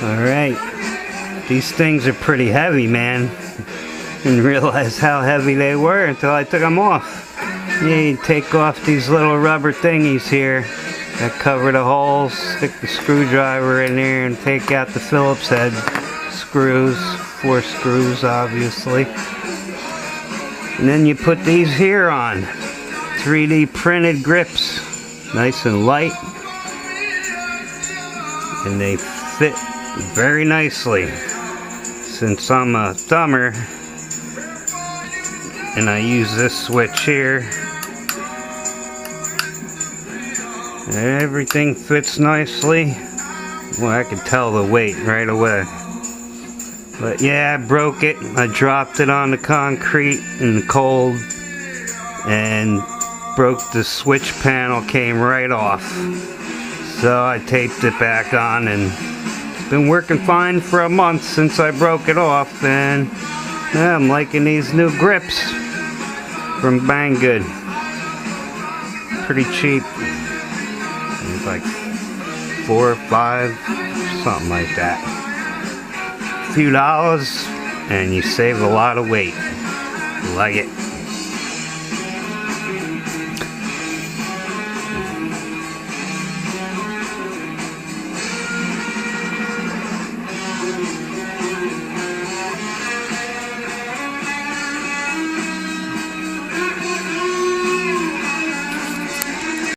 Alright, these things are pretty heavy, man. Didn't realize how heavy they were until I took them off. Yeah, you take off these little rubber thingies here that cover the holes, stick the screwdriver in there and take out the Phillips head screws, 4 screws obviously. And then you put these here on, 3D printed grips, nice and light, and they fit very nicely. Since I'm a thumber and I use this switch here, everything fits nicely. Well, I could tell the weight right away. But yeah, I broke it. I dropped it on the concrete in the cold and broke the switch panel, came right off. So I taped it back on and it's been working fine for a month since I broke it off, and yeah, I'm liking these new grips from Banggood. Pretty cheap. It's like 4 or 5, something like that. A few dollars and you save a lot of weight. Like it.